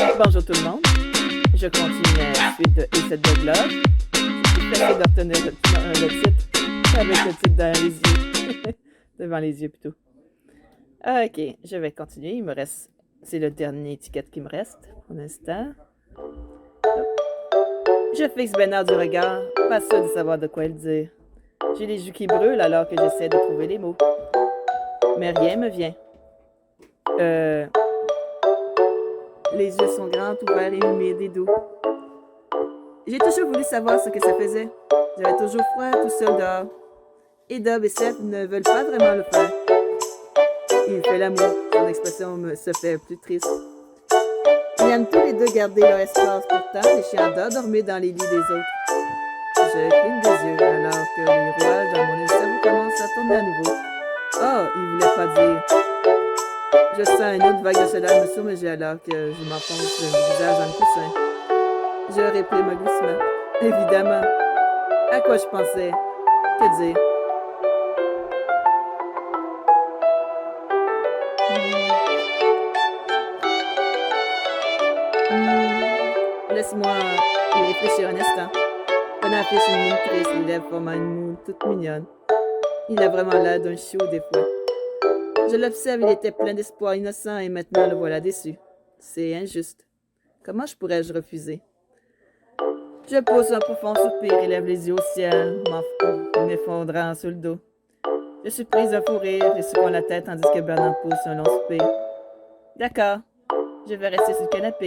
Bonjour tout le monde. Je continue la suite de Et cette dog-là. J'essaie de retenir le titre avec le titre dans les yeux. Devant les yeux plutôt. Ok, je vais continuer. Il me reste. C'est le dernier étiquette qui me reste pour l'instant. Je fixe Bernard du regard, pas sûr de savoir de quoi le dire. J'ai les joues qui brûlent alors que j'essaie de trouver les mots. Mais rien me vient. Les yeux sont grands, ouverts et humides et doux. J'ai toujours voulu savoir ce que ça faisait. J'avais toujours froid tout seul dehors. Et Dob et Seth ne veulent pas vraiment le faire. Il fait l'amour. Son expression se fait plus triste. Ils aiment tous les deux garder leur espace. Pourtant, les chiens adorent dormir dans les lits des autres. Je cligne des yeux alors que les rouages dans mon cerveau commencent à tourner à nouveau. Oh, il voulait pas dire. Je sens une autre vague de chaleur me submerger alors que je m'enfonce le visage dans le coussin. Je réprime un glissement. Évidemment. À quoi je pensais? Que dire? Laisse-moi y réfléchir un instant. On affiche une mine triste, les lèvres formant une moue toute mignonne. Il a vraiment l'air d'un chiot des fois. Je l'observe, il était plein d'espoir innocent et maintenant le voilà déçu. C'est injuste. Comment pourrais-je refuser? Je pose un profond soupir et lève les yeux au ciel, m'effondrant sur le dos. Je suis prise d'un fou rire et secoue la tête tandis que Bernard pousse un long soupir. D'accord, je vais rester sur le canapé.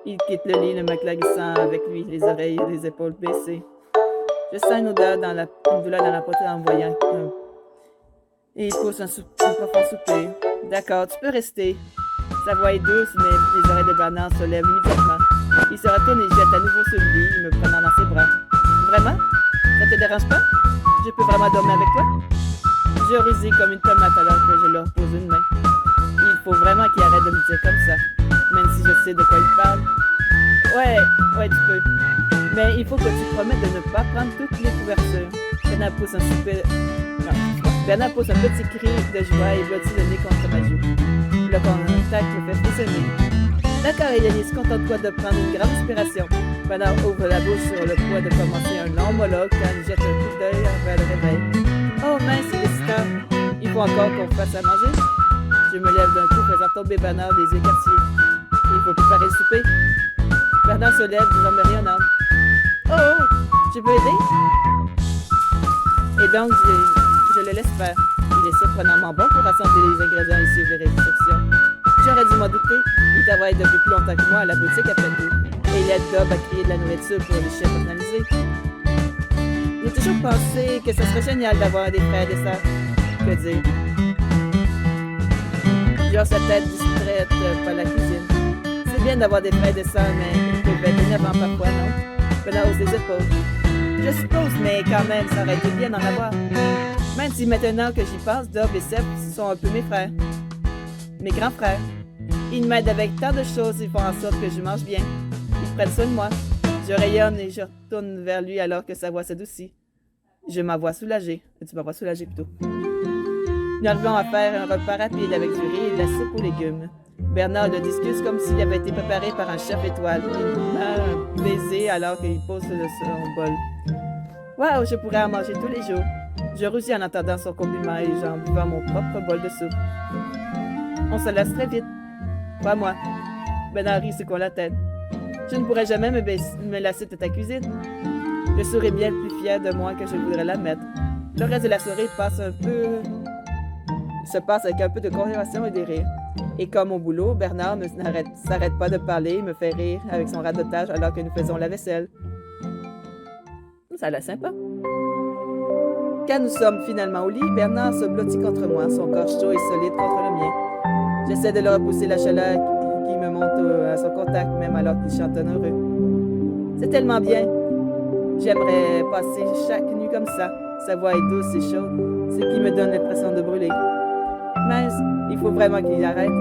Il quitte le lit, le matelas glissant avec lui, les oreilles et les épaules baissées. Je sens une douleur dans la poitrine en voyant. Et il pousse un profond soupir. D'accord, tu peux rester. Sa voix est douce, mais les oreilles de Bernard se lèvent immédiatement. Il se retourne et jette à nouveau sur le lit, me prenant dans ses bras. Vraiment? Ça te dérange pas? Je peux vraiment dormir avec toi? Je rusille comme une tomate alors que je leur pose une main. Il faut vraiment qu'il arrête de me dire comme ça, même si je sais de quoi il parle. Ouais, tu peux. Mais il faut que tu promettes de ne pas prendre toutes les couvertures. Bernard pousse un petit cri de joie et blottit le nez contre ma joue. Le contact me fait frissonner. D'accord, Élise, contente-toi de prendre une grande inspiration. Bernard ouvre la bouche sur le point de commencer un long monologue quand il jette un coup d'œil vers le réveil. Oh mince, il est si tard. Il faut encore qu'on fasse à manger. Je me lève d'un coup, faisant tomber Bernard les yeux quartiers. Il faut préparer le souper. Bernard se lève, disant me rien en âme. Oh, je peux aider? Et donc, je le laisse faire. Il est surprenamment bon pour rassembler les ingrédients et suivre les instructions. J'aurais dû m'en douter. Il travaille depuis plus longtemps que moi à la boutique après tout. Et il aide Dob à créer de la nourriture pour les chiens personnalisés. J'ai toujours pensé que ce serait génial d'avoir des frères et des sœurs. Que dire? Genre sa tête distraite par la cuisine. C'est bien d'avoir des frères et des sœurs, mais ils peuvent être énervants parfois, non? Bernard hausse les épaules. Je suppose, mais quand même, ça aurait été bien d'en avoir. Même si maintenant que j'y pense, Dob et Seth sont un peu mes frères. Mes grands frères. Ils m'aident avec tant de choses, ils font en sorte que je mange bien. Ils prennent soin de moi. Je rayonne et je retourne vers lui alors que sa voix s'adoucit. Je m'envoie soulagée. Tu m'envoies soulagée plutôt. Nous arrivons à faire un repas rapide avec du riz et de la soupe aux légumes. Bernard le discute comme s'il avait été préparé par un chef étoile. Il m'a un baiser alors qu'il pose son bol. Waouh, je pourrais en manger tous les jours. Je rougis en entendant son compliment et j'en buvant mon propre bol de soupe. On se lasse très vite. Crois-moi. Bernard rit secouant la tête. Je ne pourrais jamais me lasser de ta cuisine. Je serais bien plus fière de moi que je voudrais l'admettre. Le reste de la soirée se passe avec un peu de conversation et des rires. Et comme au boulot, Bernard ne s'arrête pas de parler et me fait rire avec son radotage alors que nous faisons la vaisselle. Ça a l'air sympa. Quand nous sommes finalement au lit, Bernard se blottit contre moi, son corps chaud et solide contre le mien. J'essaie de le repousser la chaleur qui me monte à son contact, même alors qu'il chantonne heureux. C'est tellement bien. J'aimerais passer chaque nuit comme ça. Sa voix est douce et chaude, ce qui me donne l'impression de brûler. Mais il faut vraiment qu'il arrête.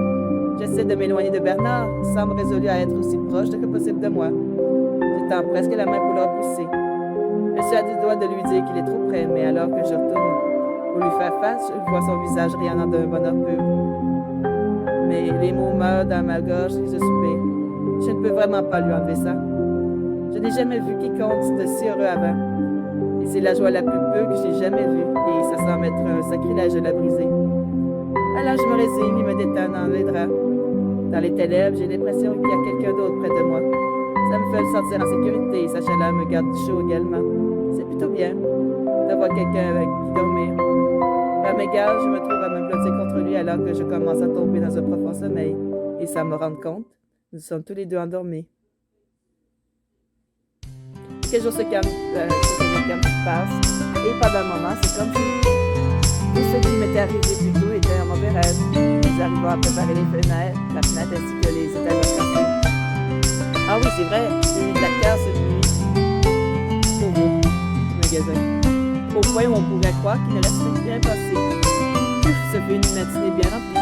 J'essaie de m'éloigner de Bernard, il semble résolu à être aussi proche que possible de moi. Je tends presque la main pour le repousser. Je suis à deux doigts de lui dire qu'il est trop près, mais alors que je retourne pour lui faire face, je vois son visage rayonnant d'un bonheur pur. Mais les mots meurent dans ma gorge et je soupire. Je ne peux vraiment pas lui enlever ça. Je n'ai jamais vu quiconque de si heureux avant. Et c'est la joie la plus pure que j'ai jamais vue, et ça semble être un sacrilège de la briser. Alors je me résigne et me détends dans les draps. Dans les ténèbres, j'ai l'impression qu'il y a quelqu'un d'autre près de moi. Ça me fait me sentir en sécurité et sa chaleur me garde chaud également. C'est plutôt bien d'avoir quelqu'un avec qui dormir. À m'égard, je me trouve à me blottir contre lui alors que je commence à tomber dans un profond sommeil. Et sans me rendre compte, nous sommes tous les deux endormis. Quelques jours se passent, et pendant un moment, c'est comme si tout ce qui m'était arrivé plus tôt était un mauvais rêve. Nous arrivons à préparer les fenêtres, la fenêtre ainsi que les étages cassés. Ah oui, c'est vrai, j'ai mis de la terre cette nuit. Pauvre magasin. Au point où on pourrait croire qu'il ne reste rien passé. Ouf, ça fait une matinée bien remplie.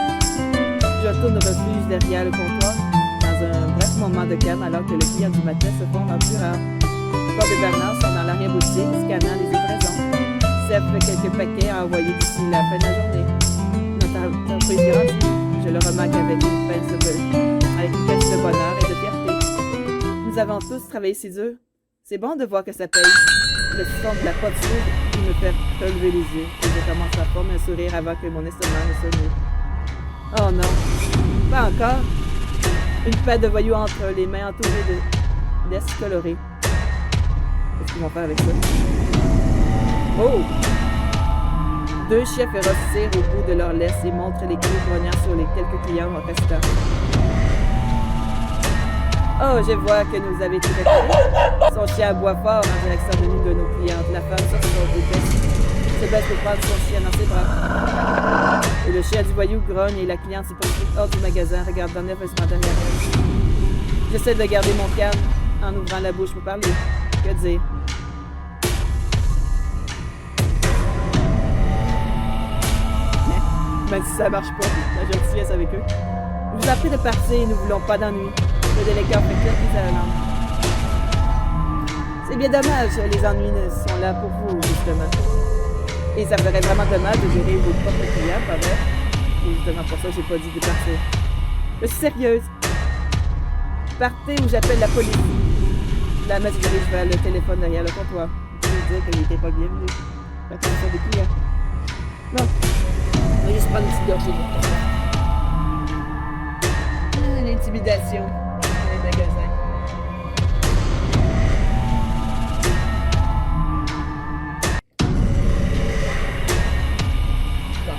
Je retourne au refuge derrière le comptoir, dans un bref moment de calme alors que le client du matin se fond en plus rare. Bob et Bernard sont dans l'arrière-boutique, scannant les livraisons. Seb fait quelques paquets à envoyer d'ici la fin de la journée. Notre entreprise grandit. Je le remarque avec une pince de bonheur et de fierté. Nous avons tous travaillé si dur. C'est bon de voir que ça paye. Le son de la porte s'ouvre, il me fait relever les yeux et je commence à former un sourire avant que mon estomac ne se noue. Oh non, pas encore. Une paire de voyous entre les mains entourées de laisse colorées. Qu'est-ce qu'ils vont faire avec ça? Oh! Deux chefs féroces tirent au bout de leur laisse et montrent les clés grognants sur les quelques clients restants. Oh, je vois que nous avez tout réparé. Son chien aboie fort en direction de nous de nos clientes. La femme sort son dépêche, se baisse pour prendre son chien dans ses bras. Et le chien du voyou grogne et la cliente s'y poursuit hors du magasin, regardant nerveusement derrière elle. J'essaie de garder mon calme en ouvrant la bouche pour parler. Que dire? Même si ça marche pas, la gentillesse avec eux. Je vous en prie de partir et nous voulons pas d'ennui. Le délégué fait claquer sa langue. C'est bien dommage, les ennuis sont là pour vous, justement. Et ça ferait vraiment dommage de gérer vos propres clients, pas vrai? Et justement pour ça, j'ai pas dit de partir. Je suis sérieuse. Partez ou j'appelle la police. La messe dirige vers le téléphone derrière le comptoir. Je veux dire qu'il n'était pas bienvenu. La condition des clients. Bon. On va juste prendre une petite gorgée de l'intimidation dans les magasins. Bon.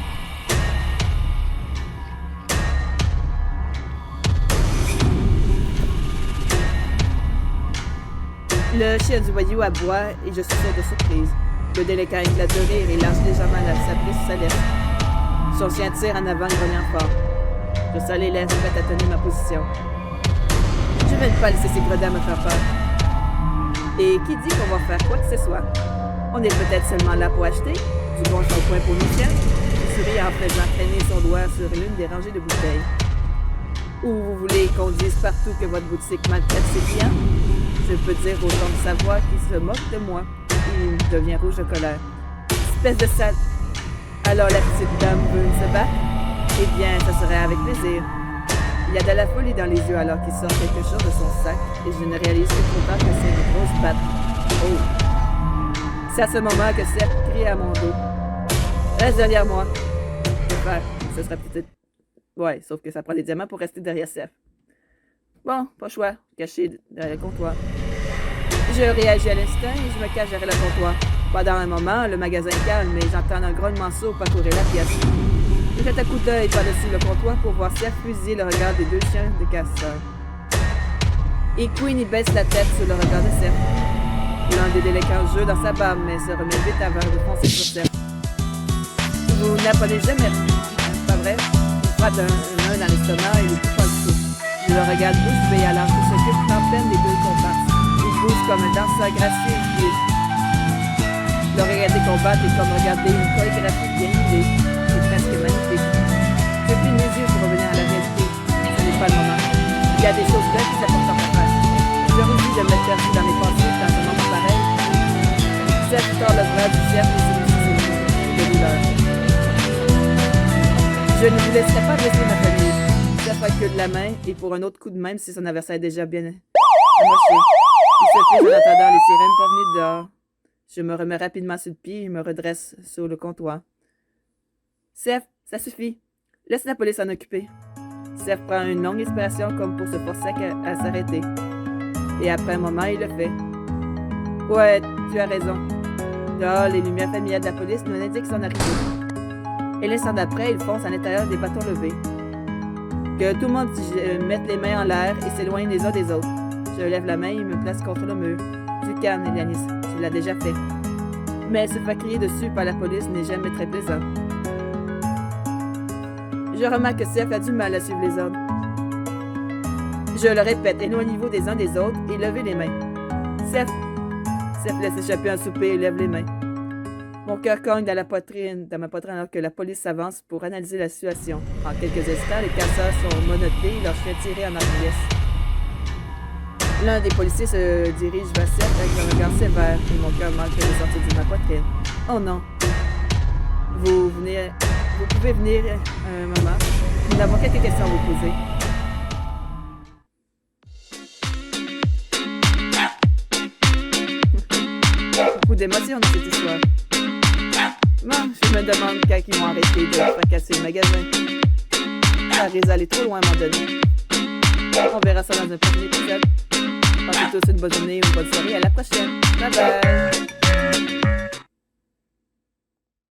Le chien du voyou aboie et je suis sûre de surprise. Le délégué éclate de rire et lance légèrement sa prise sa laisse. Son chien tire en avant, grognant fort. Je sors les lèvres, prête à tenir ma position. Je ne vais pas laisser ces gredins me faire peur. Et qui dit qu'on va faire quoi que ce soit? On est peut-être seulement là pour acheter, du bon shampoing pour nos chiens. Il sourit en faisant traîner son doigt sur l'une des rangées de bouteilles. Ou vous voulez qu'on dise partout que votre boutique maltraite ses clients? Je peux dire au ton de sa voix qu'il se moque de moi. Il devient rouge de colère. Espèce de sale. Alors la petite dame veut se battre? Eh bien, ça serait avec plaisir. Il y a de la folie dans les yeux alors qu'il sort quelque chose de son sac et je ne réalise que trop tard que c'est une grosse batte. Oh! C'est à ce moment que Seth crie à mon dos. Reste derrière moi. Je vais faire. Ce serait peut-être... Ouais, sauf que ça prend des diamants pour rester derrière Seth. Bon, pas le choix. Caché derrière le comptoir. Je réagis à l'instant et je me cache derrière le comptoir. Pendant un moment, le magasin calme, mais j'entends un grognement sourd parcourir la pièce. Je jette un coup d'œil par-dessus le comptoir pour voir Seth fusiller le regard des deux chiens de casseurs. Et Queenie baisse la tête sur le regard de Seth. L'un des délinquants jeu dans sa barbe, mais se remet vite avant de foncer sur Seth. Vous n'appelez jamais, pas vrai? Il frappe un dans l'estomac et le coupe pas le souffle. Je le regarde bouche bée alors qu'il s'occupe en peine des deux comparses. Il bouge comme un danseur gracieux et fluide. Le regarder combattre est comme regarder une chorégraphie bien huilée. C'est presque magnifique. Je plie mes yeux pour revenir à la réalité. Ce n'est pas le moment. Il y a des choses bien plus importantes à faire. Je rougis de me percer dans les pensées dans un moment pareil. Seth tord le bras du chef et s'éloigne de douleur. Je ne vous laisserai pas blesser ma famille. Seth a recule la main et pour un autre coup de même si son adversaire est déjà bien amoché. Il se fiche en attendant les sirènes pour venir dehors. Je me remets rapidement sur le pied et me redresse sur le comptoir. Seth, ça suffit. Laisse la police s'en occuper. Seth prend une longue inspiration comme pour se forcer à s'arrêter. Et après un moment, il le fait. Ouais, tu as raison. Dehors, les lumières familiales de la police nous indiquent son arrivée. Et l'instant d'après, ils foncent à l'intérieur des bâtons levés. Que tout le monde mette les mains en l'air et s'éloigne les uns des autres. Je lève la main et me place contre le mur. Du calme, Elianis, tu l'as déjà fait. Mais se faire crier dessus par la police n'est jamais très plaisant. Je remarque que Seth a du mal à suivre les ordres. Je le répète, éloignez-vous des uns des autres et levez les mains. Seth laisse échapper un soupir et lève les mains. Mon cœur cogne dans ma poitrine alors que la police s'avance pour analyser la situation. En quelques instants, les casseurs sont menottés et leurs chiens tirés en arrière. L'un des policiers se dirige vers Seth avec un regard sévère et mon cœur manque de sortir de ma poitrine. Oh non! Vous pouvez venir un moment. Nous avons quelques questions à vous poser. Beaucoup d'émotions dans cette histoire. Bon, je me demande quand ils vont arrêter de fracasser le magasin. Ça risque d'aller trop loin à un moment donné. On verra ça dans un prochain épisode. Passez tous une bonne journée ou une bonne soirée. À la prochaine. Bye bye!